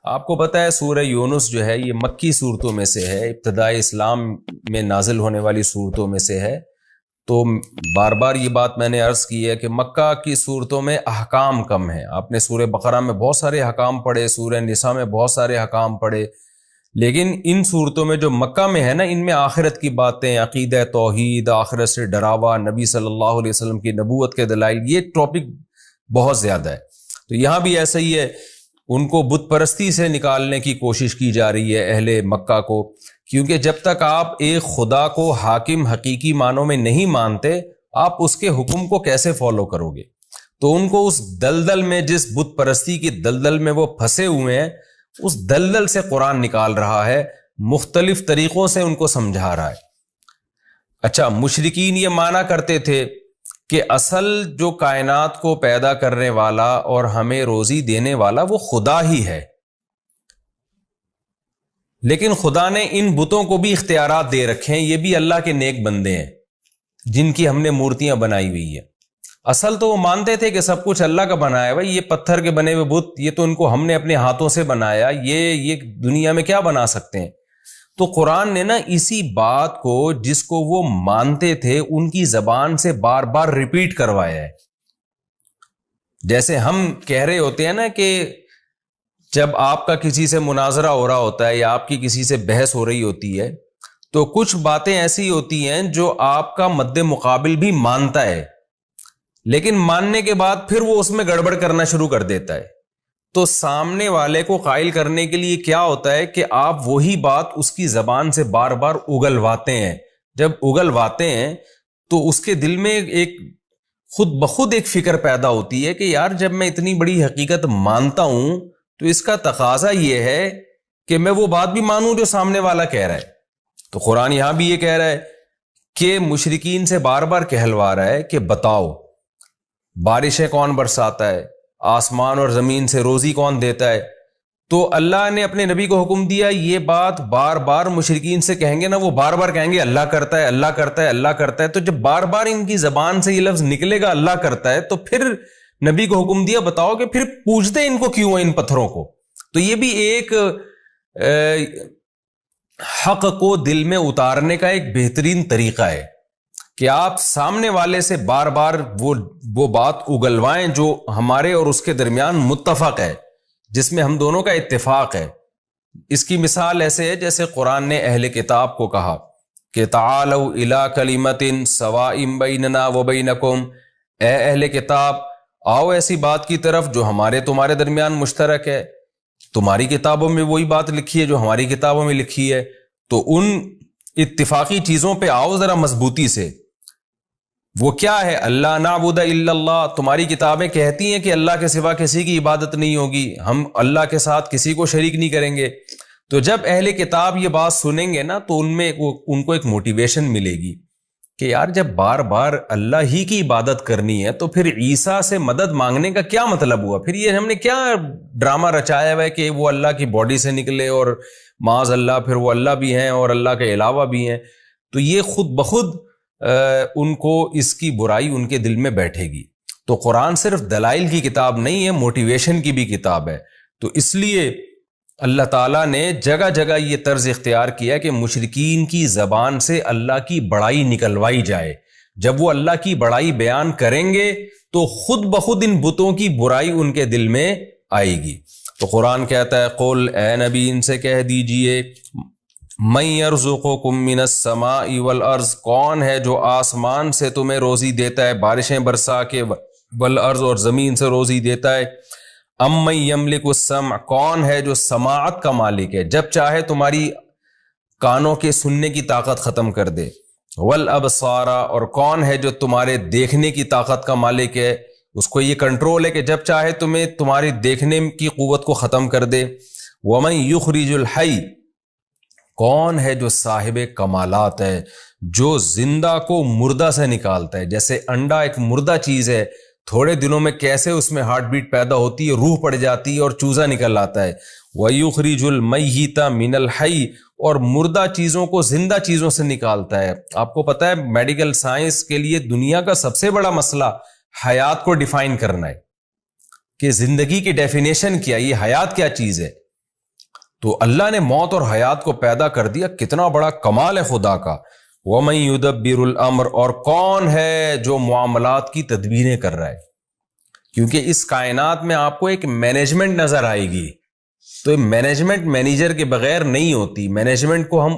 آپ کو پتہ ہے سورہ یونس جو ہے یہ مکی صورتوں میں سے ہے، ابتدائی اسلام میں نازل ہونے والی صورتوں میں سے ہے۔ تو بار بار یہ بات میں نے عرض کی ہے کہ مکہ کی صورتوں میں احکام کم ہیں۔ آپ نے سورہ بقرہ میں بہت سارے احکام پڑھے، سورہ نساء میں بہت سارے احکام پڑھے، لیکن ان صورتوں میں جو مکہ میں ہے نا، ان میں آخرت کی باتیں، عقیدہ توحید، آخرت سے ڈراوا، نبی صلی اللہ علیہ وسلم کی نبوت کے دلائل، یہ ٹاپک بہت زیادہ ہے۔ تو یہاں بھی ایسا ہی ہے، ان کو بت پرستی سے نکالنے کی کوشش کی جا رہی ہے اہل مکہ کو، کیونکہ جب تک آپ ایک خدا کو حاکم حقیقی معنوں میں نہیں مانتے، آپ اس کے حکم کو کیسے فالو کرو گے؟ تو ان کو اس دلدل میں، جس بت پرستی کی دلدل میں وہ پھنسے ہوئے ہیں، اس دلدل سے قرآن نکال رہا ہے، مختلف طریقوں سے ان کو سمجھا رہا ہے۔ اچھا، مشرکین یہ مانا کرتے تھے کہ اصل جو کائنات کو پیدا کرنے والا اور ہمیں روزی دینے والا وہ خدا ہی ہے، لیکن خدا نے ان بتوں کو بھی اختیارات دے رکھے ہیں، یہ بھی اللہ کے نیک بندے ہیں جن کی ہم نے مورتیاں بنائی ہوئی ہیں۔ اصل تو وہ مانتے تھے کہ سب کچھ اللہ کا بنایا ہے، یہ پتھر کے بنے ہوئے بت، یہ تو ان کو ہم نے اپنے ہاتھوں سے بنایا، یہ دنیا میں کیا بنا سکتے ہیں؟ تو قرآن نے نا اسی بات کو، جس کو وہ مانتے تھے، ان کی زبان سے بار بار ریپیٹ کروایا ہے۔ جیسے ہم کہہ رہے ہوتے ہیں نا کہ جب آپ کا کسی سے مناظرہ ہو رہا ہوتا ہے یا آپ کی کسی سے بحث ہو رہی ہوتی ہے، تو کچھ باتیں ایسی ہوتی ہیں جو آپ کا مد مقابل بھی مانتا ہے، لیکن ماننے کے بعد پھر وہ اس میں گڑبڑ کرنا شروع کر دیتا ہے۔ تو سامنے والے کو قائل کرنے کے لیے کیا ہوتا ہے کہ آپ وہی بات اس کی زبان سے بار بار اگلواتے ہیں۔ جب اگلواتے ہیں تو اس کے دل میں ایک خود بخود ایک فکر پیدا ہوتی ہے کہ یار جب میں اتنی بڑی حقیقت مانتا ہوں تو اس کا تقاضا یہ ہے کہ میں وہ بات بھی مانوں جو سامنے والا کہہ رہا ہے۔ تو قرآن یہاں بھی یہ کہہ رہا ہے کہ مشرکین سے بار بار کہلوا رہا ہے کہ بتاؤ بارشیں کون برساتا ہے، آسمان اور زمین سے روزی کون دیتا ہے؟ تو اللہ نے اپنے نبی کو حکم دیا، یہ بات بار بار مشرکین سے کہیں گے نا، وہ بار بار کہیں گے اللہ کرتا ہے، اللہ کرتا ہے، اللہ کرتا ہے۔ تو جب بار بار ان کی زبان سے یہ لفظ نکلے گا اللہ کرتا ہے، تو پھر نبی کو حکم دیا بتاؤ کہ پھر پوجتے ان کو کیوں ہیں، ان پتھروں کو؟ تو یہ بھی ایک حق کو دل میں اتارنے کا ایک بہترین طریقہ ہے کہ آپ سامنے والے سے بار بار وہ بات اگلوائیں جو ہمارے اور اس کے درمیان متفق ہے، جس میں ہم دونوں کا اتفاق ہے۔ اس کی مثال ایسے ہے جیسے قرآن نے اہل کتاب کو کہا کہ تعالوا الی کلمۃ سواء بیننا وبینکم، اے اہل کتاب آؤ ایسی بات کی طرف جو ہمارے تمہارے درمیان مشترک ہے۔ تمہاری کتابوں میں وہی بات لکھی ہے جو ہماری کتابوں میں لکھی ہے، تو ان اتفاقی چیزوں پہ آؤ ذرا مضبوطی سے۔ وہ کیا ہے؟ اللہ نعبد الا اللہ، تمہاری کتابیں کہتی ہیں کہ اللہ کے سوا کسی کی عبادت نہیں ہوگی، ہم اللہ کے ساتھ کسی کو شریک نہیں کریں گے۔ تو جب اہل کتاب یہ بات سنیں گے نا تو ان کو ایک موٹیویشن ملے گی کہ یار جب بار بار اللہ ہی کی عبادت کرنی ہے تو پھر عیسیٰ سے مدد مانگنے کا کیا مطلب ہوا؟ پھر یہ ہم نے کیا ڈرامہ رچایا ہوا ہے کہ وہ اللہ کی باڈی سے نکلے اور معاذ اللہ پھر وہ اللہ بھی ہیں اور اللہ کے علاوہ بھی ہیں؟ تو یہ خود بخود ان کو اس کی برائی ان کے دل میں بیٹھے گی۔ تو قرآن صرف دلائل کی کتاب نہیں ہے، موٹیویشن کی بھی کتاب ہے۔ تو اس لیے اللہ تعالیٰ نے جگہ جگہ یہ طرز اختیار کیا کہ مشرکین کی زبان سے اللہ کی بڑائی نکلوائی جائے۔ جب وہ اللہ کی بڑائی بیان کریں گے تو خود بخود ان بتوں کی برائی ان کے دل میں آئے گی۔ تو قرآن کہتا ہے قل، اے نبی ان سے کہہ دیجئے، من یرزقکم من السماء والارض، کون ہے جو آسمان سے تمہیں روزی دیتا ہے، بارشیں برسا کے، والارض اور زمین سے روزی دیتا ہے، امن یملک السمع، کون ہے جو سماعت کا مالک ہے، جب چاہے تمہاری کانوں کے سننے کی طاقت ختم کر دے، والابصار، اور کون ہے جو تمہارے دیکھنے کی طاقت کا مالک ہے، اس کو یہ کنٹرول ہے کہ جب چاہے تمہیں تمہاری دیکھنے کی قوت کو ختم کر دے، ومن یخرج الحی، کون ہے جو صاحب کمالات ہے، جو زندہ کو مردہ سے نکالتا ہے۔ جیسے انڈا ایک مردہ چیز ہے، تھوڑے دنوں میں کیسے اس میں ہارٹ بیٹ پیدا ہوتی ہے، روح پڑ جاتی ہے اور چوزہ نکل آتا ہے۔ وَيُخْرِجُ الْمَيِّتَ مِنَ الْحَيِّ، اور مردہ چیزوں کو زندہ چیزوں سے نکالتا ہے۔ آپ کو پتہ ہے میڈیکل سائنس کے لیے دنیا کا سب سے بڑا مسئلہ حیات کو ڈیفائن کرنا ہے کہ زندگی کی ڈیفینیشن کیا، یہ حیات کیا چیز ہے۔ تو اللہ نے موت اور حیات کو پیدا کر دیا، کتنا بڑا کمال ہے خدا کا۔ وَمَن يُدَبِّرُ الْأَمْرَ، اور کون ہے جو معاملات کی تدبیریں کر رہا ہے، کیونکہ اس کائنات میں آپ کو ایک مینجمنٹ نظر آئے گی، تو مینجمنٹ مینیجر کے بغیر نہیں ہوتی۔ مینجمنٹ کو ہم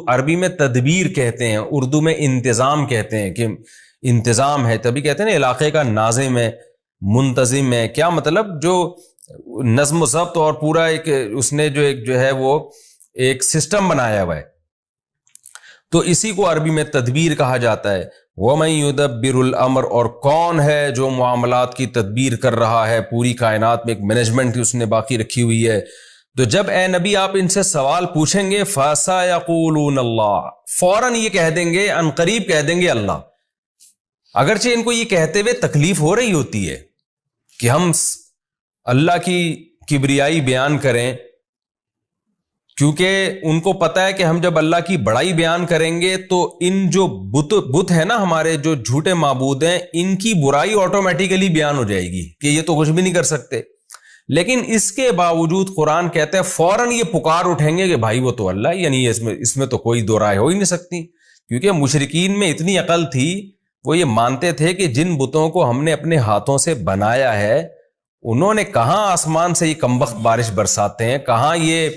عربی میں تدبیر کہتے ہیں، اردو میں انتظام کہتے ہیں، کہ انتظام ہے، تبھی کہتے ہیں نا علاقے کا ناظم ہے، منتظم ہے۔ کیا مطلب؟ جو نظم و ضبط اور پورا ایک اس نے جو ہے وہ ایک سسٹم بنایا ہوا ہے، تو اسی کو عربی میں تدبیر کہا جاتا ہے۔ وَمَن يُدَبِّرُ الْأَمْرَ، اور کون ہے جو معاملات کی تدبیر کر رہا ہے، پوری کائنات میں ایک مینجمنٹ اس نے باقی رکھی ہوئی ہے۔ تو جب اے نبی آپ ان سے سوال پوچھیں گے، فَسَيَقُولُونَ اللَّهُ، فوراً یہ کہہ دیں گے، ان قریب کہہ دیں گے اللہ۔ اگرچہ ان کو یہ کہتے ہوئے تکلیف ہو رہی ہوتی ہے کہ ہم اللہ کی کبریائی بیان کریں، کیونکہ ان کو پتا ہے کہ ہم جب اللہ کی بڑائی بیان کریں گے تو ان جو بت ہے نا ہمارے، جو جھوٹے معبود ہیں، ان کی برائی آٹومیٹیکلی بیان ہو جائے گی کہ یہ تو کچھ بھی نہیں کر سکتے۔ لیکن اس کے باوجود قرآن کہتے ہیں فوراً یہ پکار اٹھیں گے کہ بھائی وہ تو اللہ، یعنی اس میں تو کوئی دو رائے ہو ہی نہیں سکتی، کیونکہ مشرکین میں اتنی عقل تھی، وہ یہ مانتے تھے کہ جن بتوں کو ہم نے اپنے ہاتھوں سے بنایا ہے، انہوں نے کہاں آسمان سے یہ کمبخت بارش برساتے ہیں، کہاں یہ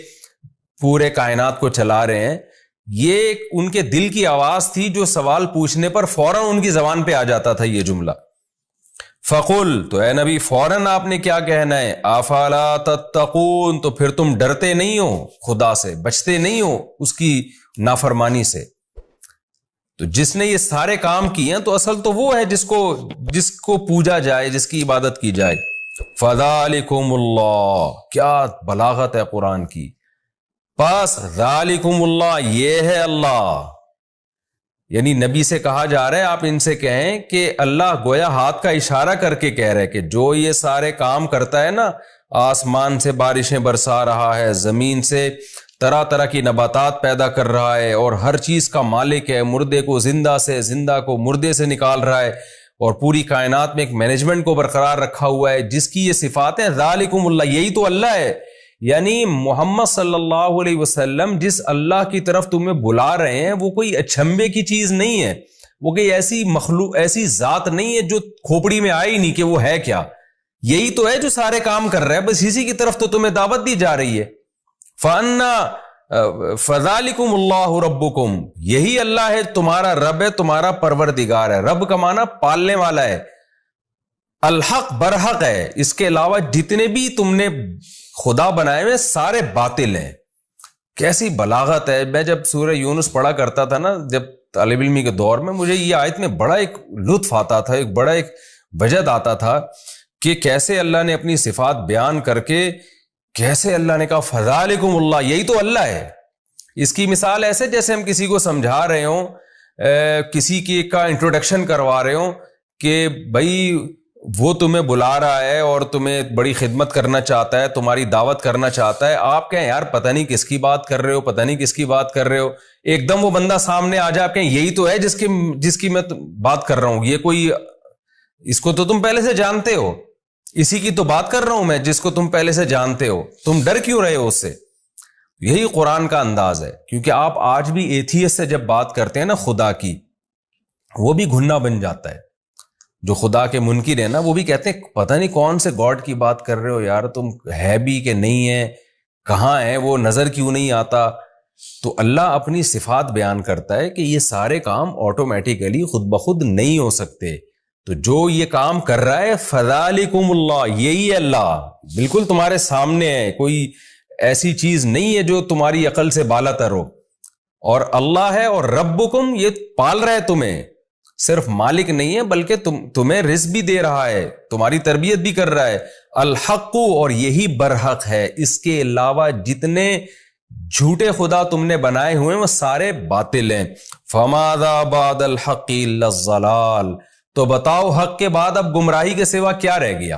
پورے کائنات کو چلا رہے ہیں۔ یہ ان کے دل کی آواز تھی جو سوال پوچھنے پر فوراً ان کی زبان پہ آ جاتا تھا یہ جملہ۔ فقل، تو اے نبی فوراً آپ نے کیا کہنا ہے، افلا تتقون، تو پھر تم ڈرتے نہیں ہو خدا سے، بچتے نہیں ہو اس کی نافرمانی سے۔ تو جس نے یہ سارے کام کیے ہیں تو اصل تو وہ ہے جس کو پوجا جائے، جس کی عبادت کی جائے۔ فذالکم اللہ، کیا بلاغت ہے قرآن کی۔ پس ذالکم اللہ، یہ ہے اللہ، یعنی نبی سے کہا جا رہا ہے آپ ان سے کہیں کہ اللہ گویا ہاتھ کا اشارہ کر کے کہہ رہے کہ جو یہ سارے کام کرتا ہے نا، آسمان سے بارشیں برسا رہا ہے، زمین سے طرح طرح کی نباتات پیدا کر رہا ہے، اور ہر چیز کا مالک ہے، مردے کو زندہ سے، زندہ کو مردے سے نکال رہا ہے، اور پوری کائنات میں ایک مینجمنٹ کو برقرار رکھا ہوا ہے، جس کی یہ صفات ہیں، ذالکم اللہ، یہی تو اللہ ہے۔ یعنی محمد صلی اللہ علیہ وسلم جس اللہ کی طرف تمہیں بلا رہے ہیں وہ کوئی اچھمبے کی چیز نہیں ہے، وہ کوئی ایسی مخلوق، ایسی ذات نہیں ہے جو کھوپڑی میں آئی نہیں کہ وہ ہے کیا، یہی تو ہے جو سارے کام کر رہا ہے، بس اسی کی طرف تو تمہیں دعوت دی جا رہی ہے۔ فَذَلِكُمُ اللَّهُ رَبُّكُمْ، یہی اللہ ہے، تمہارا رب ہے، تمہارا پروردگار ہے۔ رب کا معنی پالنے والا ہے، الحق برحق ہے، اس کے علاوہ جتنے بھی تم نے خدا بنائے ہوئے سارے باطل ہیں۔ کیسی بلاغت ہے۔ میں جب سورہ یونس پڑھا کرتا تھا نا، جب طالب علمی کے دور میں، مجھے یہ آیت میں بڑا ایک لطف آتا تھا، ایک بڑا ایک وجد آتا تھا کہ کیسے اللہ نے اپنی صفات بیان کر کے، کیسے اللہ نے کہا فذالکم اللہ، یہی تو اللہ ہے۔ اس کی مثال ایسے جیسے ہم کسی کو سمجھا رہے ہوں، کسی کی کا انٹروڈکشن کروا رہے ہوں کہ بھائی وہ تمہیں بلا رہا ہے اور تمہیں بڑی خدمت کرنا چاہتا ہے، تمہاری دعوت کرنا چاہتا ہے، آپ کہیں یار پتہ نہیں کس کی بات کر رہے ہو، پتہ نہیں کس کی بات کر رہے ہو، ایک دم وہ بندہ سامنے آ جائے، آپ کہیں یہی تو ہے جس کی میں بات کر رہا ہوں، یہ کوئی، اس کو تو تم پہلے سے جانتے ہو، اسی کی تو بات کر رہا ہوں میں جس کو تم پہلے سے جانتے ہو، تم ڈر کیوں رہے ہو اس سے؟ یہی قرآن کا انداز ہے، کیونکہ آپ آج بھی ایتھیسٹ سے جب بات کرتے ہیں نا خدا کی، وہ بھی گھننا بن جاتا ہے۔ جو خدا کے منکر ہیں نا، وہ بھی کہتے ہیں پتہ نہیں کون سے گاڈ کی بات کر رہے ہو یار، تم ہے بھی کہ نہیں ہے، کہاں ہے وہ، نظر کیوں نہیں آتا؟ تو اللہ اپنی صفات بیان کرتا ہے کہ یہ سارے کام آٹومیٹیکلی خود بخود نہیں ہو سکتے، تو جو یہ کام کر رہا ہے فذالکم اللہ، یہی ہے اللہ، بالکل تمہارے سامنے ہے، کوئی ایسی چیز نہیں ہے جو تمہاری عقل سے بالا تر ہو، اور اللہ ہے، اور ربکم، یہ پال رہا ہے تمہیں، صرف مالک نہیں ہے بلکہ تمہیں رزق بھی دے رہا ہے، تمہاری تربیت بھی کر رہا ہے، الحق، اور یہی برحق ہے، اس کے علاوہ جتنے جھوٹے خدا تم نے بنائے ہوئے وہ سارے باطل ہیں۔ فماذا بعد الحق الا الضلال، تو بتاؤ حق کے بعد اب گمراہی کے سوا کیا رہ گیا؟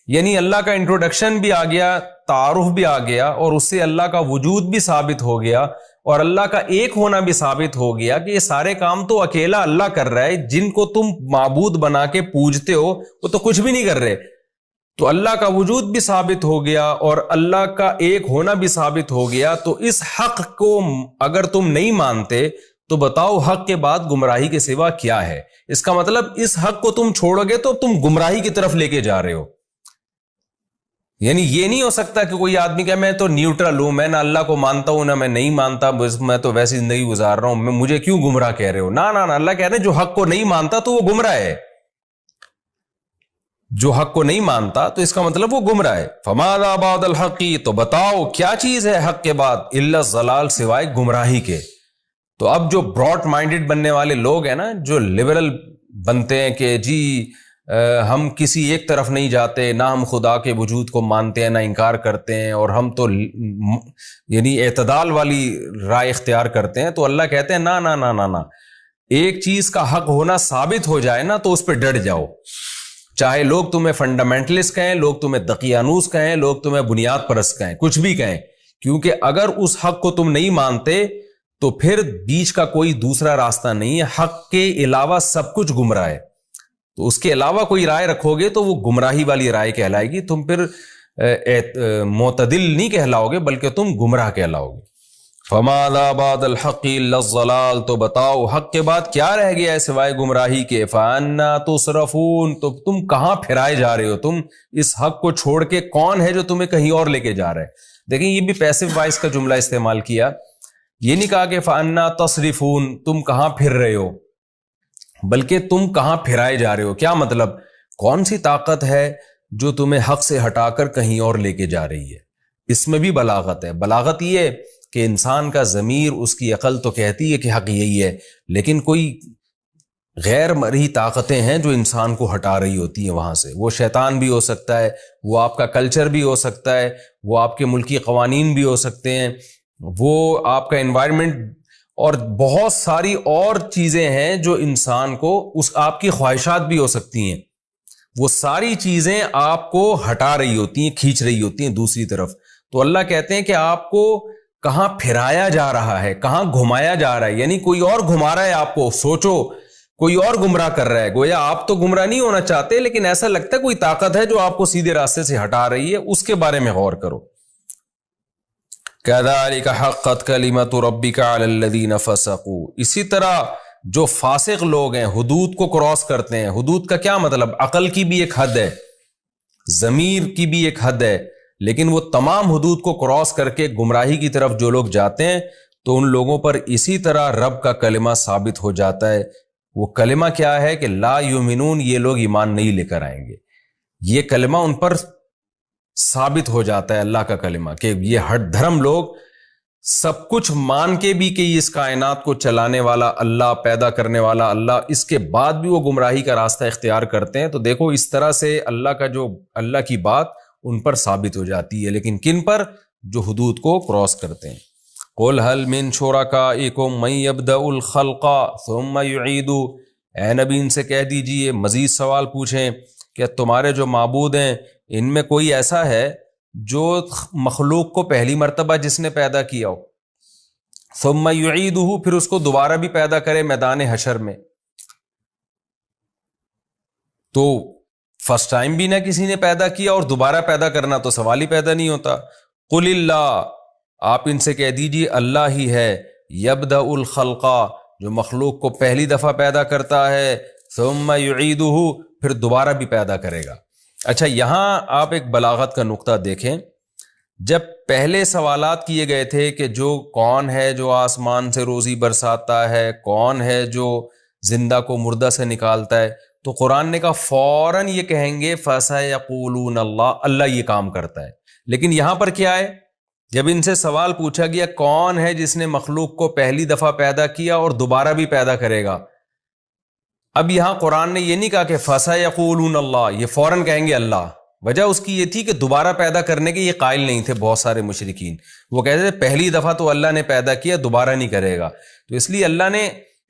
یعنی اللہ کا انٹروڈکشن بھی آ گیا، تعارف بھی آ گیا، اور اس سے اللہ کا وجود بھی ثابت ہو گیا، اور اللہ کا ایک ہونا بھی ثابت ہو گیا کہ یہ سارے کام تو اکیلا اللہ کر رہا ہے، جن کو تم معبود بنا کے پوجتے ہو وہ تو کچھ بھی نہیں کر رہے۔ تو اللہ کا وجود بھی ثابت ہو گیا اور اللہ کا ایک ہونا بھی ثابت ہو گیا. تو اس حق کو اگر تم نہیں مانتے تو بتاؤ حق کے بعد گمراہی کے سوا کیا ہے. اس کا مطلب اس حق کو تم چھوڑو گے تو تم گمراہی کی طرف لے کے جا رہے ہو. یعنی یہ نہیں ہو سکتا کہ کوئی آدمی کہ میں تو نیوٹرل ہوں, میں نہ اللہ کو مانتا ہوں نہ میں نہیں مانتا, میں تو ویسی زندگی گزار رہا ہوں, مجھے کیوں گمراہ کہہ رہے ہو. نہ اللہ کہہ رہے ہیں جو حق کو نہیں مانتا تو وہ گمراہ ہے. جو حق کو نہیں مانتا تو اس کا مطلب وہ گمراہ ہے. فماذا بعد الحق, تو بتاؤ کیا چیز ہے حق کے بعد, الا الضلال, سوائے گمراہی کے. تو اب جو براڈ مائنڈڈ بننے والے لوگ ہیں نا, جو لبرل بنتے ہیں کہ جی ہم کسی ایک طرف نہیں جاتے, نہ ہم خدا کے وجود کو مانتے ہیں نہ انکار کرتے ہیں, اور ہم تو یعنی اعتدال والی رائے اختیار کرتے ہیں, تو اللہ کہتے ہیں نہ, ایک چیز کا حق ہونا ثابت ہو جائے نا تو اس پہ ڈٹ جاؤ. چاہے لوگ تمہیں فنڈامنٹلسٹ کہیں, لوگ تمہیں دقیانوس کہیں, لوگ تمہیں بنیاد پرست کہیں, کچھ بھی کہیں, کیونکہ اگر اس حق کو تم نہیں مانتے تو پھر بیچ کا کوئی دوسرا راستہ نہیں ہے. حق کے علاوہ سب کچھ گمراہ ہے. تو اس کے علاوہ کوئی رائے رکھو گے تو وہ گمراہی والی رائے کہلائے گی. تم پھر معتدل نہیں کہلاؤ گے بلکہ تم گمراہ کہلاؤ گے. فماذا بعد الحق الا الضلال, تو بتاؤ حق کے بعد کیا رہ گیا ہے سوائے گمراہی کے. فانا تصرفون, تو تم کہاں پھرائے جا رہے ہو, تم اس حق کو چھوڑ کے کون ہے جو تمہیں کہیں اور لے کے جا رہا ہے. دیکھیں یہ بھی پیسو وائس کا جملہ استعمال کیا, یہ نہیں کہا کہ فانا تصرفون, تم کہاں پھر رہے ہو, بلکہ تم کہاں پھرائے جا رہے ہو. کیا مطلب, کون سی طاقت ہے جو تمہیں حق سے ہٹا کر کہیں اور لے کے جا رہی ہے. اس میں بھی بلاغت ہے. بلاغت یہ کہ انسان کا ضمیر, اس کی عقل تو کہتی ہے کہ حق یہی ہے, لیکن کوئی غیر مرئی طاقتیں ہیں جو انسان کو ہٹا رہی ہوتی ہیں وہاں سے. وہ شیطان بھی ہو سکتا ہے, وہ آپ کا کلچر بھی ہو سکتا ہے, وہ آپ کے ملکی قوانین بھی ہو سکتے ہیں, وہ آپ کا انوائرمنٹ, اور بہت ساری اور چیزیں ہیں جو انسان کو, اس آپ کی خواہشات بھی ہو سکتی ہیں, وہ ساری چیزیں آپ کو ہٹا رہی ہوتی ہیں, کھینچ رہی ہوتی ہیں دوسری طرف. تو اللہ کہتے ہیں کہ آپ کو کہاں پھرایا جا رہا ہے, کہاں گھمایا جا رہا ہے, یعنی کوئی اور گھما رہا ہے آپ کو. سوچو کوئی اور گمراہ کر رہا ہے, گویا آپ تو گمراہ نہیں ہونا چاہتے لیکن ایسا لگتا ہے کوئی طاقت ہے جو آپ کو سیدھے راستے سے ہٹا رہی ہے. اس کے بارے میں غور کرو. كذلك حقت كلمۃ ربك على الذين فسقوا, اسی طرح جو فاسق لوگ ہیں, حدود کو کراس کرتے ہیں. حدود کا کیا مطلب, عقل کی بھی ایک حد ہے, ضمیر کی بھی ایک حد ہے, لیکن وہ تمام حدود کو کراس کر کے گمراہی کی طرف جو لوگ جاتے ہیں تو ان لوگوں پر اسی طرح رب کا کلمہ ثابت ہو جاتا ہے. وہ کلمہ کیا ہے کہ لا یؤمنون, یہ لوگ ایمان نہیں لے کر آئیں گے. یہ کلمہ ان پر ثابت ہو جاتا ہے, اللہ کا کلمہ, کہ یہ ہٹ دھرم لوگ سب کچھ مان کے بھی کہ اس کائنات کو چلانے والا اللہ, پیدا کرنے والا اللہ, اس کے بعد بھی وہ گمراہی کا راستہ اختیار کرتے ہیں. تو دیکھو اس طرح سے اللہ کی بات ان پر ثابت ہو جاتی ہے. لیکن کن پر, جو حدود کو کراس کرتے ہیں. قُلْ هَلْ مِن شُرَكَائِكُم مَّن يَبْدَأُ الْخَلْقَ ثُمَّ يُعِيدُ, اے نبی ان سے کہہ دیجئے, مزید سوال پوچھیں کہ تمہارے جو معبود ہیں ان میں کوئی ایسا ہے جو مخلوق کو پہلی مرتبہ جس نے پیدا کیا ہو, ثم یعیدہ, پھر اس کو دوبارہ بھی پیدا کرے میدان حشر میں. تو فرسٹ ٹائم بھی نہ کسی نے پیدا کیا اور دوبارہ پیدا کرنا تو سوال ہی پیدا نہیں ہوتا. قل اللہ, آپ ان سے کہہ دیجیے اللہ ہی ہے, یبدأ الخلق, جو مخلوق کو پہلی دفعہ پیدا کرتا ہے, ثم یعیدہ, پھر دوبارہ بھی پیدا کرے گا. اچھا, یہاں آپ ایک بلاغت کا نقطہ دیکھیں. جب پہلے سوالات کیے گئے تھے کہ جو کون ہے جو آسمان سے روزی برساتا ہے, کون ہے جو زندہ کو مردہ سے نکالتا ہے, تو قرآن نے کہا فوراً یہ کہیں گے فَسَيَقُولُونَ اللَّهُ, اللہ یہ کام کرتا ہے. لیکن یہاں پر کیا ہے, جب ان سے سوال پوچھا گیا کون ہے جس نے مخلوق کو پہلی دفعہ پیدا کیا اور دوبارہ بھی پیدا کرے گا, اب یہاں قرآن نے یہ نہیں کہا کہ فَسَيَقُولُونَ اللَّهُ, یہ فوراً کہیں گے اللہ. وجہ اس کی یہ تھی کہ دوبارہ پیدا کرنے کے یہ قائل نہیں تھے بہت سارے مشرکین. وہ کہتے تھے پہلی دفعہ تو اللہ نے پیدا کیا, دوبارہ نہیں کرے گا. تو اس لیے اللہ نے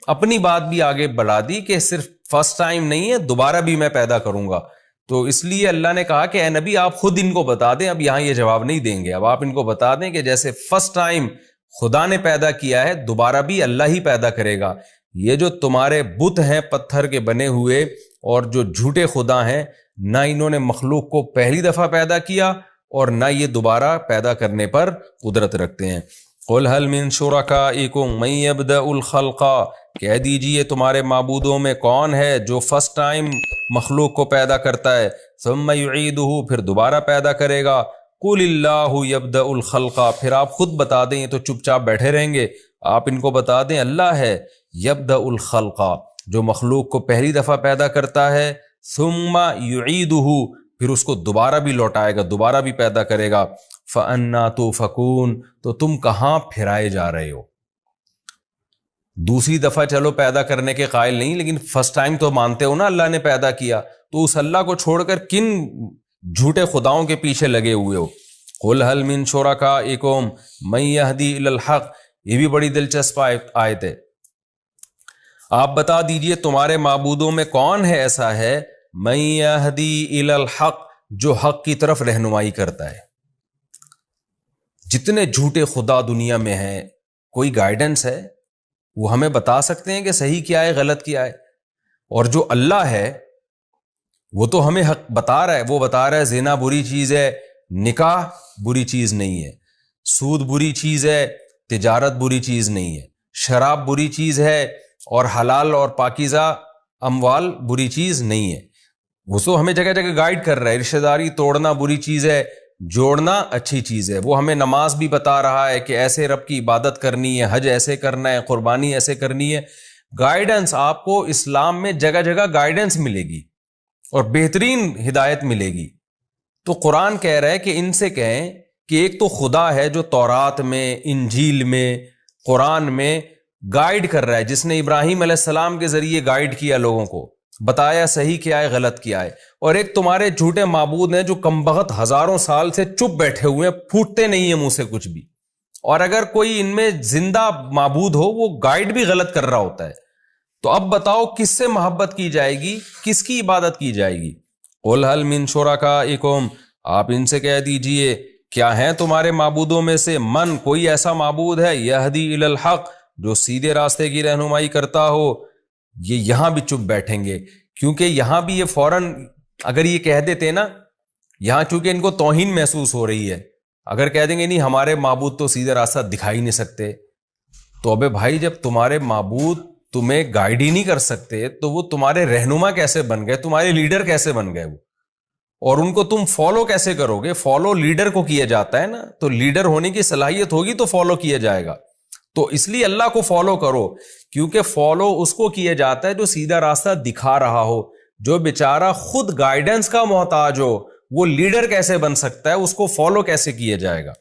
اپنی بات بھی آگے بڑھا دی کہ صرف فرسٹ ٹائم نہیں ہے, دوبارہ بھی میں پیدا کروں گا. تو اس لیے اللہ نے کہا کہ اے نبی آپ خود ان کو بتا دیں. اب یہاں یہ جواب نہیں دیں گے, اب آپ ان کو بتا دیں کہ جیسے فرسٹ ٹائم خدا نے پیدا کیا ہے, دوبارہ بھی اللہ ہی پیدا کرے گا. یہ جو تمہارے بت ہیں پتھر کے بنے ہوئے اور جو جھوٹے خدا ہیں نہ انہوں نے مخلوق کو پہلی دفعہ پیدا کیا اور نہ یہ دوبارہ پیدا کرنے پر قدرت رکھتے ہیں۔ قل هل من شرکائکم من یبدأ الخلق، کہہ دیجئے تمہارے معبودوں میں کون ہے جو فرسٹ ٹائم مخلوق کو پیدا کرتا ہے، ثم یعیدہ، پھر دوبارہ پیدا کرے گا، قل اللہ یبدأ الخلق، پھر آپ خود بتا دیں، یہ تو چپ چاپ بیٹھے رہیں گے، آپ ان کو بتا دیں اللہ ہے یبدأ الخلق جو مخلوق کو پہلی دفعہ پیدا کرتا ہے، ثم یعیدہ، پھر اس کو دوبارہ بھی لوٹائے گا، دوبارہ بھی پیدا کرے گا، فَأَنَّا تُؤْفَكُونَ، تو تم کہاں پھرائے جا رہے ہو؟ دوسری دفعہ چلو پیدا کرنے کے قائل نہیں، لیکن فرسٹ ٹائم تو مانتے ہو نا اللہ نے پیدا کیا، تو اس اللہ کو چھوڑ کر کن جھوٹے خداؤں کے پیچھے لگے ہوئے ہو؟ قُلْ هَلْ مِن شُرَكَائِكُم مَن يَهْدِي إِلَى الْحَقِّ، یہ بھی بڑی دلچسپ آیت ہے۔ آپ بتا دیجئے تمہارے معبودوں میں کون ہے ایسا ہے من یہدی الی الحق، جو حق کی طرف رہنمائی کرتا ہے۔ جتنے جھوٹے خدا دنیا میں ہیں، کوئی گائیڈنس ہے؟ وہ ہمیں بتا سکتے ہیں کہ صحیح کیا ہے غلط کیا ہے؟ اور جو اللہ ہے وہ تو ہمیں حق بتا رہا ہے، وہ بتا رہا ہے زنا بری چیز ہے، نکاح بری چیز نہیں ہے، سود بری چیز ہے، تجارت بری چیز نہیں ہے، شراب بری چیز ہے، اور حلال اور پاکیزہ اموال بری چیز نہیں ہے۔ وہ تو ہمیں جگہ جگہ گائیڈ کر رہا ہے، رشتہ داری توڑنا بری چیز ہے، جوڑنا اچھی چیز ہے۔ وہ ہمیں نماز بھی بتا رہا ہے کہ ایسے رب کی عبادت کرنی ہے، حج ایسے کرنا ہے، قربانی ایسے کرنی ہے۔ گائیڈنس آپ کو اسلام میں جگہ جگہ گائیڈنس ملے گی اور بہترین ہدایت ملے گی۔ تو قرآن کہہ رہا ہے کہ ان سے کہیں کہ ایک تو خدا ہے جو تورات میں، انجیل میں، قرآن میں گائیڈ کر رہا ہے، جس نے ابراہیم علیہ السلام کے ذریعے گائیڈ کیا لوگوں کو، بتایا صحیح کیا ہے غلط کیا ہے۔ اور ایک تمہارے جھوٹے معبود ہیں جو کم بخت ہزاروں سال سے چپ بیٹھے ہوئے ہیں، پھوٹتے نہیں ہیں منہ سے کچھ بھی، اور اگر کوئی ان میں زندہ معبود ہو وہ گائیڈ بھی غلط کر رہا ہوتا ہے۔ تو اب بتاؤ کس سے محبت کی جائے گی، کس کی عبادت کی جائے گی؟ قُلْ هَلْ مِن شُرَكَائِكُم، آپ ان سے کہہ دیجئے کیا ہیں تمہارے معبودوں میں سے من، کوئی ایسا معبود ہے، یہدی الی الحق، جو سیدھے راستے کی رہنمائی کرتا ہو؟ یہ یہاں بھی چپ بیٹھیں گے، کیونکہ یہاں بھی یہ فوراً اگر یہ کہہ دیتے نا، یہاں چونکہ ان کو توہین محسوس ہو رہی ہے، اگر کہہ دیں گے نہیں ہمارے معبود تو سیدھے راستہ دکھائی نہیں سکتے، تو ابے بھائی جب تمہارے معبود تمہیں گائیڈ ہی نہیں کر سکتے تو وہ تمہارے رہنما کیسے بن گئے، تمہارے لیڈر کیسے بن گئے وہ؟ اور ان کو تم فالو کیسے کرو گے؟ فالو لیڈر کو کیا جاتا ہے نا، تو لیڈر ہونے کی صلاحیت ہوگی تو فالو کیا جائے گا۔ تو اس لیے اللہ کو فالو کرو، کیونکہ فالو اس کو کیا جاتا ہے جو سیدھا راستہ دکھا رہا ہو۔ جو بیچارہ خود گائیڈنس کا محتاج ہو وہ لیڈر کیسے بن سکتا ہے؟ اس کو فالو کیسے کیا جائے گا؟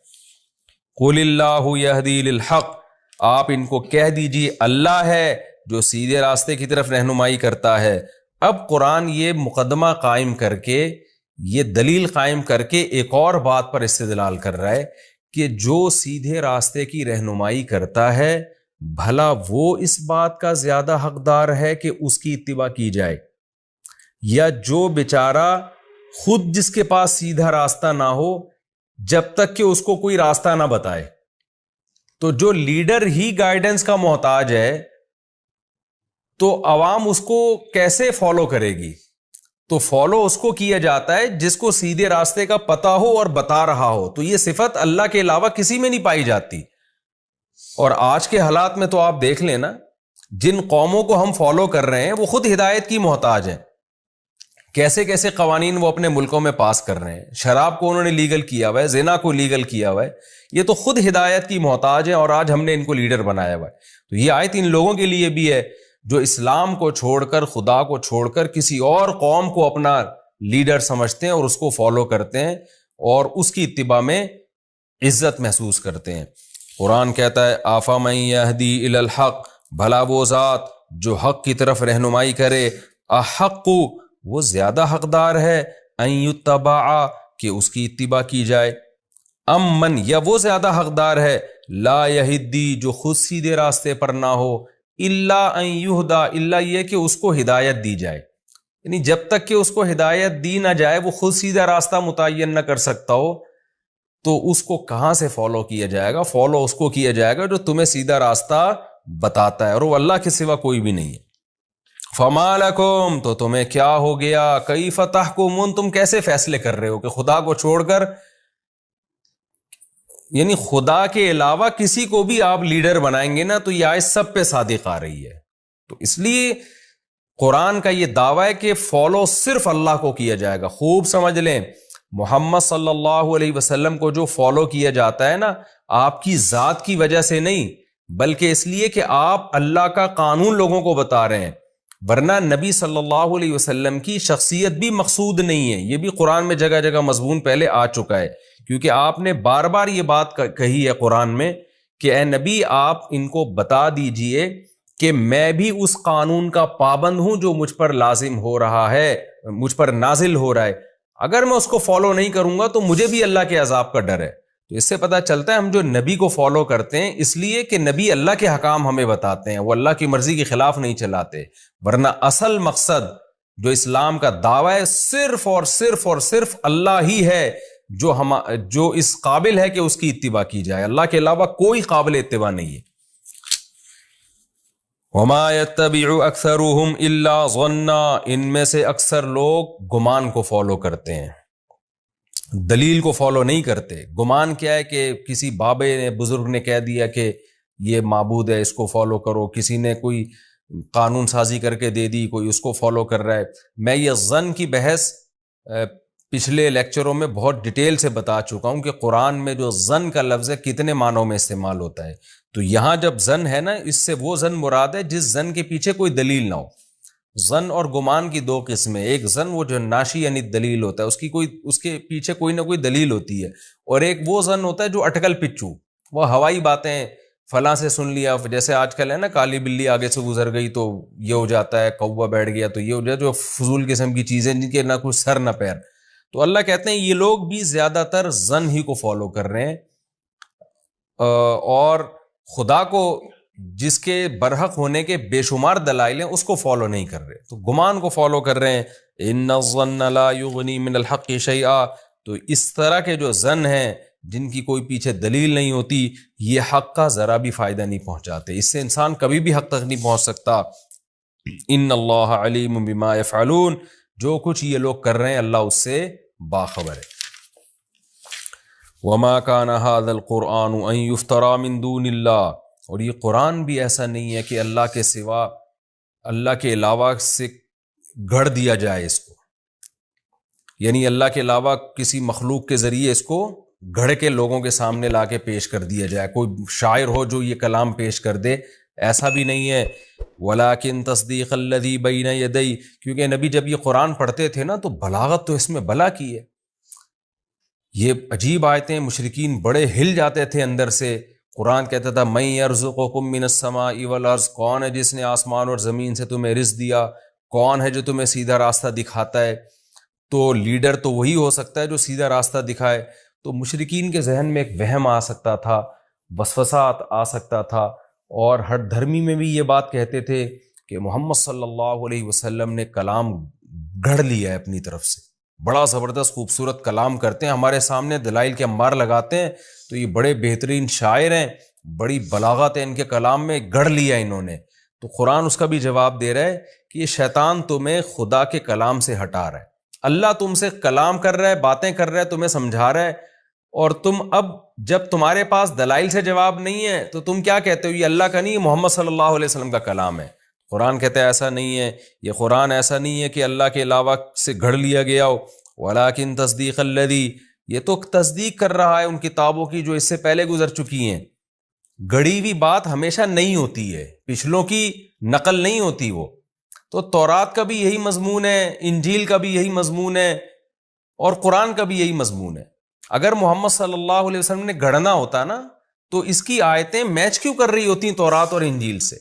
قُلِ اللَّهُ يَهْدِي لِلْحَقِّ، آپ ان کو کہہ دیجیے اللہ ہے جو سیدھے راستے کی طرف رہنمائی کرتا ہے۔ اب قرآن یہ مقدمہ قائم کر کے، یہ دلیل قائم کر کے ایک اور بات پر استدلال کر رہا ہے کہ جو سیدھے راستے کی رہنمائی کرتا ہے بھلا وہ اس بات کا زیادہ حقدار ہے کہ اس کی اتباع کی جائے، یا جو بیچارہ خود جس کے پاس سیدھا راستہ نہ ہو جب تک کہ اس کو کوئی راستہ نہ بتائے؟ تو جو لیڈر ہی گائیڈنس کا محتاج ہے تو عوام اس کو کیسے فالو کرے گی؟ تو فالو اس کو کیا جاتا ہے جس کو سیدھے راستے کا پتہ ہو اور بتا رہا ہو۔ تو یہ صفت اللہ کے علاوہ کسی میں نہیں پائی جاتی۔ اور آج کے حالات میں تو آپ دیکھ لیں نا، جن قوموں کو ہم فالو کر رہے ہیں وہ خود ہدایت کی محتاج ہیں۔ کیسے کیسے قوانین وہ اپنے ملکوں میں پاس کر رہے ہیں، شراب کو انہوں نے لیگل کیا ہوا ہے، زنا کو لیگل کیا ہوا ہے، یہ تو خود ہدایت کی محتاج ہیں، اور آج ہم نے ان کو لیڈر بنایا ہوا ہے۔ تو یہ آیت ان لوگوں کے لیے بھی ہے جو اسلام کو چھوڑ کر، خدا کو چھوڑ کر کسی اور قوم کو اپنا لیڈر سمجھتے ہیں اور اس کو فالو کرتے ہیں اور اس کی اتباع میں عزت محسوس کرتے ہیں۔ قرآن کہتا ہے آفمن یہدی الی الحق، بھلا وہ ذات جو حق کی طرف رہنمائی کرے، احق، وہ زیادہ حقدار ہے، ان یتبع، کہ اس کی اتباع کی جائے، من، یا وہ زیادہ حقدار ہے لا یہدی، جو خود سیدھے راستے پر نہ ہو، الا ان یہدا، الا یہ کہ اس کو ہدایت دی جائے۔ یعنی جب تک کہ اس کو ہدایت دی نہ جائے، وہ خود سیدھا راستہ متعین نہ کر سکتا ہو، تو اس کو کہاں سے فالو کیا جائے گا؟ فالو اس کو کیا جائے گا جو تمہیں سیدھا راستہ بتاتا ہے، اور وہ اللہ کے سوا کوئی بھی نہیں ہے۔ فما لکم، تو تمہیں کیا ہو گیا، کیف تحکمون، تم کیسے فیصلے کر رہے ہو کہ خدا کو چھوڑ کر، یعنی خدا کے علاوہ کسی کو بھی آپ لیڈر بنائیں گے نا تو یہ آیت سب پہ صادق آ رہی ہے۔ تو اس لیے قرآن کا یہ دعویٰ ہے کہ فالو صرف اللہ کو کیا جائے گا۔ خوب سمجھ لیں، محمد صلی اللہ علیہ وسلم کو جو فالو کیا جاتا ہے نا، آپ کی ذات کی وجہ سے نہیں، بلکہ اس لیے کہ آپ اللہ کا قانون لوگوں کو بتا رہے ہیں، ورنہ نبی صلی اللہ علیہ وسلم کی شخصیت بھی مقصود نہیں ہے۔ یہ بھی قرآن میں جگہ جگہ مضمون پہلے آ چکا ہے، کیونکہ آپ نے بار بار یہ بات کہی ہے قرآن میں کہ اے نبی آپ ان کو بتا دیجئے کہ میں بھی اس قانون کا پابند ہوں جو مجھ پر لازم ہو رہا ہے، مجھ پر نازل ہو رہا ہے، اگر میں اس کو فالو نہیں کروں گا تو مجھے بھی اللہ کے عذاب کا ڈر ہے۔ تو اس سے پتہ چلتا ہے ہم جو نبی کو فالو کرتے ہیں اس لیے کہ نبی اللہ کے حکام ہمیں بتاتے ہیں، وہ اللہ کی مرضی کے خلاف نہیں چلاتے، ورنہ اصل مقصد جو اسلام کا دعویٰ ہے صرف اور صرف اور صرف اللہ ہی ہے جو اس قابل ہے کہ اس کی اتباع کی جائے، اللہ کے علاوہ کوئی قابل اتباع نہیں ہے۔ وما يتبع اکثرهم الا ظنا، ان میں سے اکثر لوگ گمان کو فالو کرتے ہیں، دلیل کو فالو نہیں کرتے۔ گمان کیا ہے کہ کسی بابے نے، بزرگ نے کہہ دیا کہ یہ معبود ہے، اس کو فالو کرو، کسی نے کوئی قانون سازی کر کے دے دی، کوئی اس کو فالو کر رہا ہے۔ میں یہ ظن کی بحث پچھلے لیکچروں میں بہت ڈیٹیل سے بتا چکا ہوں کہ قرآن میں جو ظن کا لفظ ہے کتنے معنوں میں استعمال ہوتا ہے۔ تو یہاں جب ظن ہے نا، اس سے وہ ظن مراد ہے جس ظن کے پیچھے کوئی دلیل نہ ہو۔ ظن اور گمان کی دو قسمیں، ایک ظن وہ جو ناشی یعنی دلیل ہوتا ہے، اس کے پیچھے کوئی نہ کوئی دلیل ہوتی ہے، اور ایک وہ ظن ہوتا ہے جو اٹکل پچو، وہ ہوائی باتیں، فلاں سے سن لیا، جیسے آج کل ہے نا کالی بلی آگے سے گزر گئی تو یہ ہو جاتا ہے، کوہ بیٹھ گیا تو یہ ہو جاتا ہے، جو فضول قسم کی چیزیں جن کے نہ کوئی سر نہ پیر۔ تو اللہ کہتے ہیں یہ لوگ بھی زیادہ تر ظن ہی کو فالو کر رہے ہیں، اور خدا کو جس کے برحق ہونے کے بے شمار دلائل ہیں اس کو فالو نہیں کر رہے، تو گمان کو فالو کر رہے ہیں۔ ان الظن لا یغنی من الحق شیئا، تو اس طرح کے جو ظن ہیں جن کی کوئی پیچھے دلیل نہیں ہوتی، یہ حق کا ذرا بھی فائدہ نہیں پہنچاتے، اس سے انسان کبھی بھی حق تک نہیں پہنچ سکتا۔ ان اللہ علیم بما یفعلون، جو کچھ یہ لوگ کر رہے ہیں اللہ اس سے باخبر ہے۔ وما كان هذا القرآن ان يفترى من دون اللہ، اور یہ قرآن بھی ایسا نہیں ہے کہ اللہ کے سوا، اللہ کے علاوہ سے گھڑ دیا جائے اس کو، یعنی اللہ کے علاوہ کسی مخلوق کے ذریعے اس کو گھڑ کے لوگوں کے سامنے لا کے پیش کر دیا جائے، کوئی شاعر ہو جو یہ کلام پیش کر دے، ایسا بھی نہیں ہے۔ ولیکن تصدیق الذی بین یدی، کیونکہ نبی جب یہ قرآن پڑھتے تھے نا تو بلاغت تو اس میں بلا کی ہے، یہ عجیب آیتیں، مشرکین بڑے ہل جاتے تھے اندر سے۔ قرآن کہتا تھا من یرزقکم من السماء والارض، کون ہے جس نے آسمان اور زمین سے تمہیں رزق دیا، کون ہے جو تمہیں سیدھا راستہ دکھاتا ہے؟ تو لیڈر تو وہی ہو سکتا ہے جو سیدھا راستہ دکھائے۔ تو مشرکین کے ذہن میں ایک وہم آ سکتا تھا، وسوسات آ سکتا تھا، اور ہر دھرمی میں بھی یہ بات کہتے تھے کہ محمد صلی اللہ علیہ وسلم نے کلام گھڑ لیا ہے اپنی طرف سے، بڑا زبردست خوبصورت کلام کرتے ہیں، ہمارے سامنے دلائل کے انبار لگاتے ہیں، تو یہ بڑے بہترین شاعر ہیں، بڑی بلاغت ہے ان کے کلام میں، گڑھ لیا انہوں نے۔ تو قرآن اس کا بھی جواب دے رہا ہے کہ یہ شیطان تمہیں خدا کے کلام سے ہٹا رہا ہے، اللہ تم سے کلام کر رہا ہے، باتیں کر رہا ہے، تمہیں سمجھا رہا ہے، اور تم اب جب تمہارے پاس دلائل سے جواب نہیں ہے تو تم کیا کہتے ہو؟ یہ اللہ کا نہیں، محمد صلی اللہ علیہ وسلم کا کلام ہے۔ قرآن کہتا ہے ایسا نہیں ہے، یہ قرآن ایسا نہیں ہے کہ اللہ کے علاوہ سے گھڑ لیا گیا ہو، ولیکن تصدیق الذی، یہ تو تصدیق کر رہا ہے ان کتابوں کی جو اس سے پہلے گزر چکی ہیں۔ گڑی ہوئی بات ہمیشہ نہیں ہوتی ہے، پچھلوں کی نقل نہیں ہوتی وہ، تو تورات کا بھی یہی مضمون ہے، انجیل کا بھی یہی مضمون ہے، اور قرآن کا بھی یہی مضمون ہے۔ اگر محمد صلی اللہ علیہ وسلم نے گھڑنا ہوتا نا تو اس کی آیتیں میچ کیوں کر رہی ہوتی تورات اور انجیل سے؟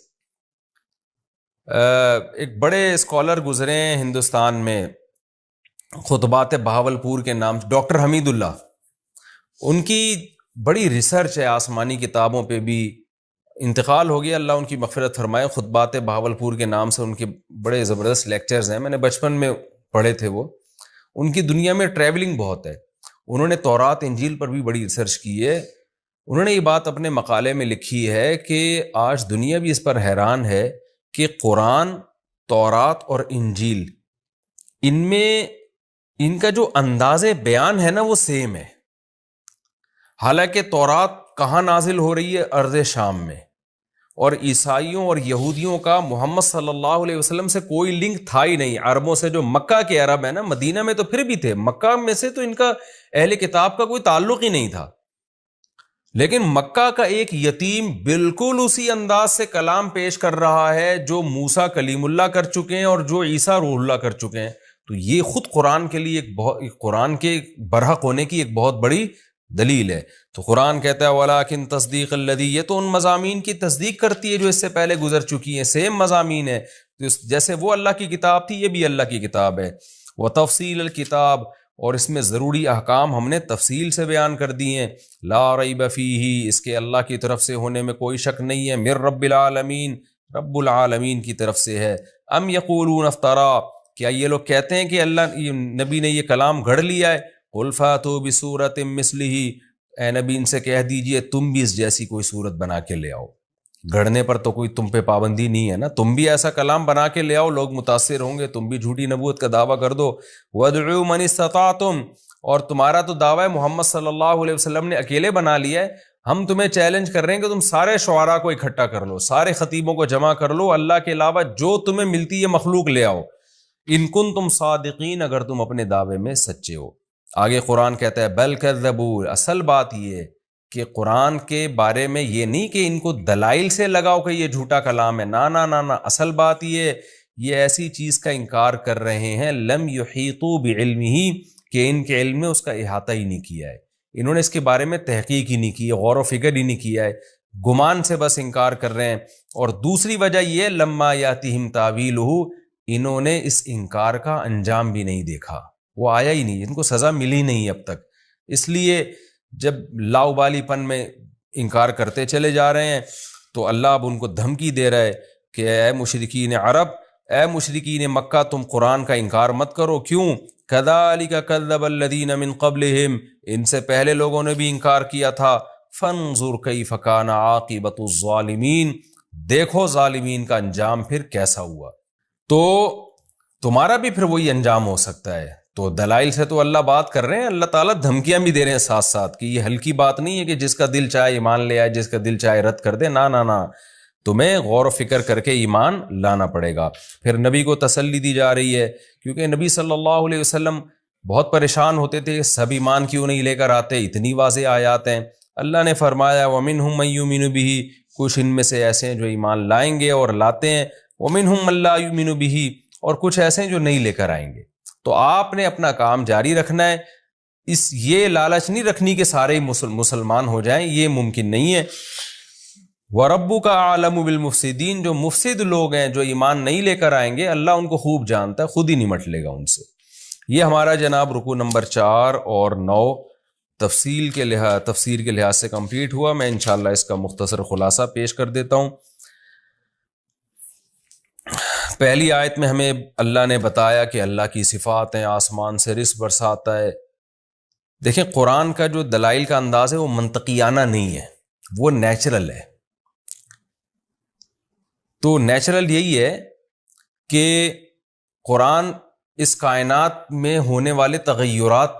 ایک بڑے اسکالر گزرے ہیں ہندوستان میں، خطبات بہاولپور کے نام، ڈاکٹر حمید اللہ، ان کی بڑی ریسرچ ہے آسمانی کتابوں پہ بھی، انتقال ہو گیا، اللہ ان کی مغفرت فرمائے۔ خطبات بہاولپور کے نام سے ان کے بڑے زبردست لیکچرز ہیں، میں نے بچپن میں پڑھے تھے وہ۔ ان کی دنیا میں ٹریولنگ بہت ہے، انہوں نے تورات انجیل پر بھی بڑی ریسرچ کی ہے۔ انہوں نے یہ بات اپنے مقالے میں لکھی ہے کہ آج دنیا بھی اس پر حیران ہے کہ قرآن تورات اور انجیل، ان میں ان کا جو انداز بیان ہے نا وہ سیم ہے. حالانکہ تورات کہاں نازل ہو رہی ہے؟ ارض شام میں. اور عیسائیوں اور یہودیوں کا محمد صلی اللہ علیہ وسلم سے کوئی لنک تھا ہی نہیں. عربوں سے، جو مکہ کے عرب ہیں نا، مدینہ میں تو پھر بھی تھے، مکہ میں سے تو ان کا اہل کتاب کا کوئی تعلق ہی نہیں تھا. لیکن مکہ کا ایک یتیم بالکل اسی انداز سے کلام پیش کر رہا ہے جو موسیٰ کلیم اللہ کر چکے ہیں اور جو عیسیٰ روح اللہ کر چکے ہیں. تو یہ خود قرآن کے لیے قرآن کے برحق ہونے کی ایک بہت بڑی دلیل ہے. تو قرآن کہتا ہے وَلَٰكِن تَصْدِيقَ الَّذِي، یہ تو ان مضامین کی تصدیق کرتی ہے جو اس سے پہلے گزر چکی ہیں، سیم مضامین ہے. جیسے وہ اللہ کی کتاب تھی، یہ بھی اللہ کی کتاب ہے. وَتَفْصِيلَ الْكِتَاب، اور اس میں ضروری احکام ہم نے تفصیل سے بیان کر دیے ہیں. لا ریب فیہ، اس کے اللہ کی طرف سے ہونے میں کوئی شک نہیں ہے. من رب العالمین، رب العالمین کی طرف سے ہے. ام یقولون افترا، کیا یہ لوگ کہتے ہیں کہ اللہ نبی نے یہ کلام گھڑ لیا ہے؟ قل فاتوا بسورۃ مثلہ، اے نبی ان سے کہہ دیجئے تم بھی اس جیسی کوئی صورت بنا کے لے آؤ. گھڑنے پر تو کوئی تم پہ پابندی نہیں ہے نا، تم بھی ایسا کلام بنا کے لے آؤ، لوگ متاثر ہوں گے، تم بھی جھوٹی نبوت کا دعویٰ کر دو. وَادْعُوا مَنِ اسْتَطَعْتُمْ، اور تمہارا تو دعویٰ ہے محمد صلی اللہ علیہ وسلم نے اکیلے بنا لیا ہے. ہم تمہیں چیلنج کر رہے ہیں کہ تم سارے شعراء کو اکٹھا کر لو، سارے خطیبوں کو جمع کر لو، اللہ کے علاوہ جو تمہیں ملتی ہے مخلوق لے آؤ. ان کنتم صادقین، اگر تم اپنے دعوے میں سچے ہو. آگے قرآن کہتا ہے بل کذبوا، اصل بات یہ ہے کہ قرآن کے بارے میں یہ نہیں کہ ان کو دلائل سے لگاؤ کہ یہ جھوٹا کلام ہے، نا، اصل بات یہ ایسی چیز کا انکار کر رہے ہیں لم یحیطوا بعلمہ، کہ ان کے علم میں اس کا احاطہ ہی نہیں کیا ہے، انہوں نے اس کے بارے میں تحقیق ہی نہیں کی ہے، غور و فکر ہی نہیں کیا ہے، گمان سے بس انکار کر رہے ہیں. اور دوسری وجہ یہ لما یاتہم تاویلہ، انہوں نے اس انکار کا انجام بھی نہیں دیکھا، وہ آیا ہی نہیں، ان کو سزا ملی نہیں اب تک. اس لیے جب لاؤبالی پن میں انکار کرتے چلے جا رہے ہیں تو اللہ اب ان کو دھمکی دے رہا ہے کہ اے مشرکین عرب، اے مشرکین مکہ، تم قرآن کا انکار مت کرو. کیوں؟ کذالک کذب الذین من قبلہم، ان سے پہلے لوگوں نے بھی انکار کیا تھا. فانظر کیف کان عاقبۃ الظالمین، دیکھو ظالمین کا انجام پھر کیسا ہوا. تو تمہارا بھی پھر وہی انجام ہو سکتا ہے. تو دلائل سے تو اللہ بات کر رہے ہیں، اللہ تعالیٰ دھمکیاں بھی دے رہے ہیں ساتھ ساتھ کہ یہ ہلکی بات نہیں ہے کہ جس کا دل چاہے ایمان لے آئے، جس کا دل چاہے رد کر دے. نا، تمہیں غور و فکر کر کے ایمان لانا پڑے گا. پھر نبی کو تسلی دی جا رہی ہے، کیونکہ نبی صلی اللہ علیہ وسلم بہت پریشان ہوتے تھے، سب ایمان کیوں نہیں لے کر آتے، اتنی واضح آیات ہیں. اللہ نے فرمایا وَمِنْهُمْ مَن يُؤْمِنُ بِهِ، کچھ ان میں سے ایسے ہیں جو ایمان لائیں گے اور لاتے ہیں. وَمِنْهُمْ مَن لَّا يُؤْمِنُ بِهِ، اور کچھ ایسے ہیں جو نہیں لے کر آئیں گے. تو آپ نے اپنا کام جاری رکھنا ہے، یہ لالچ نہیں رکھنی کہ سارے مسلمان ہو جائیں، یہ ممکن نہیں ہے. وَرَبُّكَ أَعْلَمُ بِالْمُفْسِدِينَ، جو مفسد لوگ ہیں، جو ایمان نہیں لے کر آئیں گے، اللہ ان کو خوب جانتا ہے، خود ہی نمٹ لے گا ان سے. یہ ہمارا جناب رکوع نمبر 4 اور 9 تفسیر کے لحاظ سے کمپلیٹ ہوا. میں انشاءاللہ اس کا مختصر خلاصہ پیش کر دیتا ہوں. پہلی آیت میں ہمیں اللہ نے بتایا کہ اللہ کی صفات ہیں، آسمان سے رزق برساتا ہے. دیکھیں قرآن کا جو دلائل کا انداز ہے وہ منطقیانہ نہیں ہے، وہ نیچرل ہے. تو نیچرل یہی ہے کہ قرآن اس کائنات میں ہونے والے تغیرات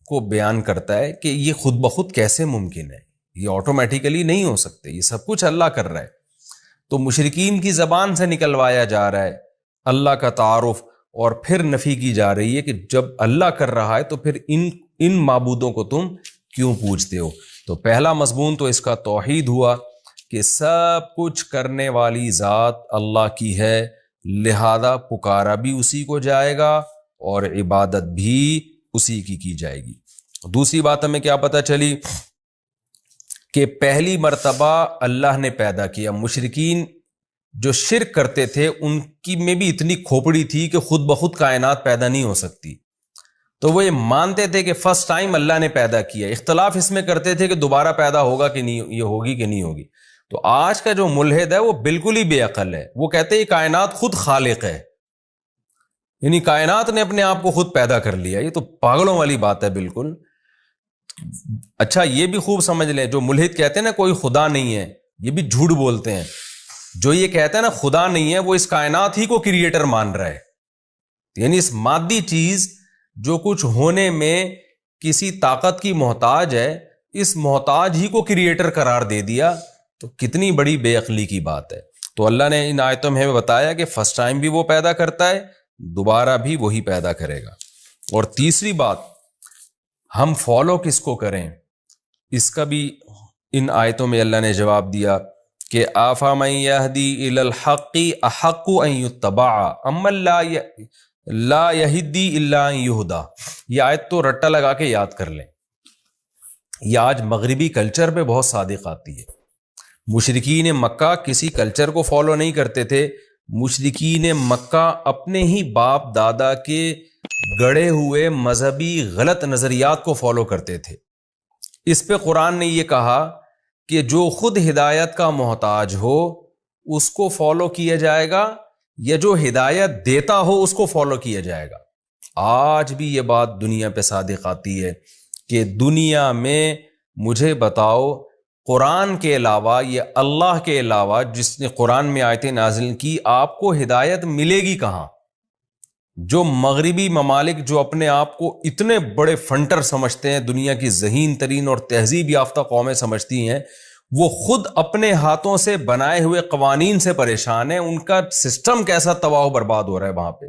کو بیان کرتا ہے کہ یہ خود بخود کیسے ممکن ہے، یہ آٹومیٹیکلی نہیں ہو سکتے، یہ سب کچھ اللہ کر رہا ہے. تو مشرکین کی زبان سے نکلوایا جا رہا ہے اللہ کا تعارف، اور پھر نفی کی جا رہی ہے کہ جب اللہ کر رہا ہے تو پھر ان معبودوں کو تم کیوں پوجتے ہو. تو پہلا مضمون تو اس کا توحید ہوا کہ سب کچھ کرنے والی ذات اللہ کی ہے، لہذا پکارا بھی اسی کو جائے گا اور عبادت بھی اسی کی جائے گی. دوسری بات ہمیں کیا پتہ چلی کہ پہلی مرتبہ اللہ نے پیدا کیا. مشرکین جو شرک کرتے تھے ان کی میں بھی اتنی کھوپڑی تھی کہ خود بخود کائنات پیدا نہیں ہو سکتی، تو وہ یہ مانتے تھے کہ فرسٹ ٹائم اللہ نے پیدا کیا. اختلاف اس میں کرتے تھے کہ دوبارہ پیدا ہوگا کہ نہیں، یہ ہوگی کہ نہیں ہوگی. تو آج کا جو ملحد ہے وہ بالکل ہی بے عقل ہے، وہ کہتے ہیں کائنات خود خالق ہے، یعنی کائنات نے اپنے آپ کو خود پیدا کر لیا. یہ تو پاگلوں والی بات ہے بالکل. اچھا یہ بھی خوب سمجھ لیں، جو ملحد کہتے ہیں نا کوئی خدا نہیں ہے، یہ بھی جھوٹ بولتے ہیں. جو یہ کہتا ہے نا خدا نہیں ہے، وہ اس کائنات ہی کو کریٹر مان رہا ہے. یعنی اس مادی چیز جو کچھ ہونے میں کسی طاقت کی محتاج ہے، اس محتاج ہی کو کریٹر قرار دے دیا، تو کتنی بڑی بے عقلی کی بات ہے. تو اللہ نے ان آیتوں میں بتایا کہ فرسٹ ٹائم بھی وہ پیدا کرتا ہے، دوبارہ بھی وہی پیدا کرے گا. اور تیسری بات، ہم فالو کس کو کریں، اس کا بھی ان آیتوں میں اللہ نے جواب دیا کہ آفامن یہدی الی الحق احق ان یتبع امن لا یہدی الا ان یہدی. یہ آیت تو رٹا لگا کے یاد کر لیں. یہ آج مغربی کلچر پہ بہت صادق آتی ہے. مشرکین مکہ کسی کلچر کو فالو نہیں کرتے تھے، مشرکین مکہ اپنے ہی باپ دادا کے گڑے ہوئے مذہبی غلط نظریات کو فالو کرتے تھے. اس پہ قرآن نے یہ کہا کہ جو خود ہدایت کا محتاج ہو اس کو فالو کیا جائے گا، یا جو ہدایت دیتا ہو اس کو فالو کیا جائے گا. آج بھی یہ بات دنیا پہ صادق آتی ہے کہ دنیا میں مجھے بتاؤ قرآن کے علاوہ یا اللہ کے علاوہ جس نے قرآن میں آیتیں نازل کی، آپ کو ہدایت ملے گی کہاں؟ جو مغربی ممالک جو اپنے آپ کو اتنے بڑے فنٹر سمجھتے ہیں، دنیا کی ذہین ترین اور تہذیب یافتہ قومیں سمجھتی ہیں، وہ خود اپنے ہاتھوں سے بنائے ہوئے قوانین سے پریشان ہیں. ان کا سسٹم کیسا تباہ و برباد ہو رہا ہے وہاں پہ،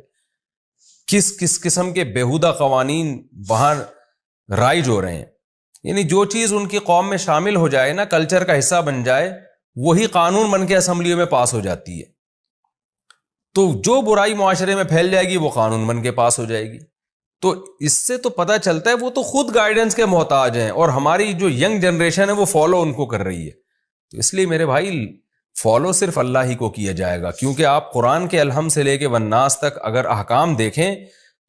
کس قسم کے بیہودہ قوانین وہاں رائج ہو رہے ہیں. یعنی جو چیز ان کی قوم میں شامل ہو جائے نا، کلچر کا حصہ بن جائے، وہی قانون بن کے اسمبلیوں میں پاس ہو جاتی ہے. تو جو برائی معاشرے میں پھیل جائے گی وہ قانون بن کے پاس ہو جائے گی. تو اس سے تو پتہ چلتا ہے وہ تو خود گائیڈنس کے محتاج ہیں، اور ہماری جو ینگ جنریشن ہے وہ فالو ان کو کر رہی ہے. تو اس لیے میرے بھائی فالو صرف اللہ ہی کو کیا جائے گا، کیونکہ آپ قرآن کے الحم سے لے کے والناس تک اگر احکام دیکھیں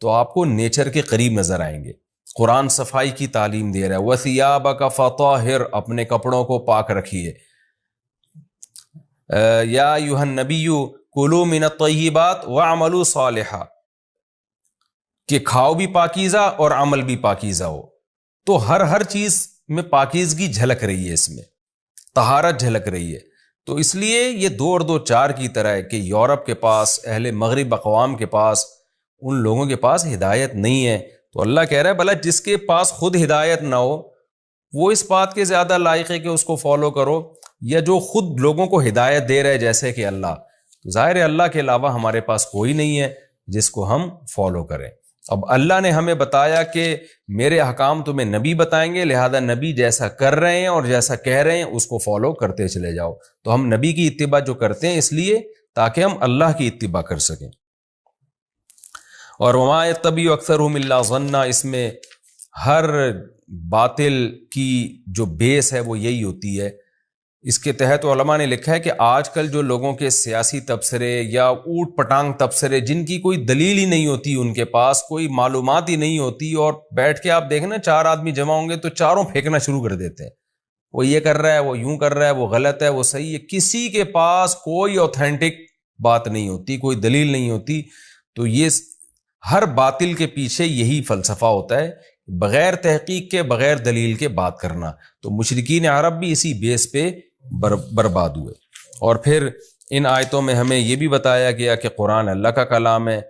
تو آپ کو نیچر کے قریب نظر آئیں گے. قرآن صفائی کی تعلیم دے رہا ہے، وَثِيَابَكَ فَطَهِّرْ، اپنے کپڑوں کو پاک رکھیے. یا ایھا النبی کلوا من الطیبات واعملوا صالحا، کہ کھاؤ بھی پاکیزہ اور عمل بھی پاکیزہ ہو. تو ہر چیز میں پاکیزگی جھلک رہی ہے، اس میں طہارت جھلک رہی ہے. تو اس لیے یہ 2 اور 2 4 کی طرح ہے کہ یورپ کے پاس، اہل مغرب اقوام کے پاس، ان لوگوں کے پاس ہدایت نہیں ہے. تو اللہ کہہ رہا ہے بھلا جس کے پاس خود ہدایت نہ ہو وہ اس بات کے زیادہ لائق ہے کہ اس کو فالو کرو، یا جو خود لوگوں کو ہدایت دے رہے جیسے کہ اللہ. ظاہر ہے اللہ کے علاوہ ہمارے پاس کوئی نہیں ہے جس کو ہم فالو کریں. اب اللہ نے ہمیں بتایا کہ میرے احکام تمہیں نبی بتائیں گے، لہذا نبی جیسا کر رہے ہیں اور جیسا کہہ رہے ہیں اس کو فالو کرتے چلے جاؤ. تو ہم نبی کی اتباع جو کرتے ہیں اس لیے تاکہ ہم اللہ کی اتباع کر سکیں. اور وما یتبع اکثرهم الا ظنا، اس میں ہر باطل کی جو بیس ہے وہ یہی ہوتی ہے. اس کے تحت علماء نے لکھا ہے کہ آج کل جو لوگوں کے سیاسی تبصرے یا اوٹ پٹانگ تبصرے، جن کی کوئی دلیل ہی نہیں ہوتی، ان کے پاس کوئی معلومات ہی نہیں ہوتی، اور بیٹھ کے آپ دیکھیں نا 4 آدمی جمع ہوں گے تو چاروں پھینکنا شروع کر دیتے ہیں. وہ یہ کر رہا ہے، وہ یوں کر رہا ہے، وہ غلط ہے، وہ صحیح ہے. کسی کے پاس کوئی اوتھینٹک بات نہیں ہوتی، کوئی دلیل نہیں ہوتی. تو یہ ہر باطل کے پیچھے یہی فلسفہ ہوتا ہے، بغیر تحقیق کے، بغیر دلیل کے بات کرنا. تو مشرکین عرب بھی اسی بیس پہ برباد ہوئے. اور پھر ان آیتوں میں ہمیں یہ بھی بتایا گیا کہ قرآن اللہ کا کلام ہے،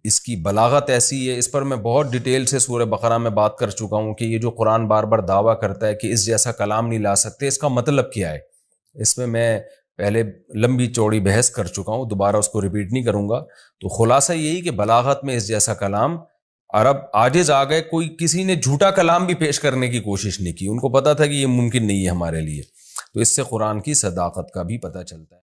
اس کی بلاغت ایسی ہے. اس پر میں بہت ڈیٹیل سے سورہ بقرہ میں بات کر چکا ہوں کہ یہ جو قرآن بار بار دعویٰ کرتا ہے کہ اس جیسا کلام نہیں لا سکتے، اس کا مطلب کیا ہے. اس میں پہلے لمبی چوڑی بحث کر چکا ہوں، دوبارہ اس کو ریپیٹ نہیں کروں گا. تو خلاصہ یہی کہ بلاغت میں اس جیسا کلام عرب عاجز آ گئے. کوئی کسی نے جھوٹا کلام بھی پیش کرنے کی کوشش نہیں کی، ان کو پتا تھا کہ یہ ممکن نہیں ہے ہمارے لیے. تو اس سے قرآن کی صداقت کا بھی پتہ چلتا ہے.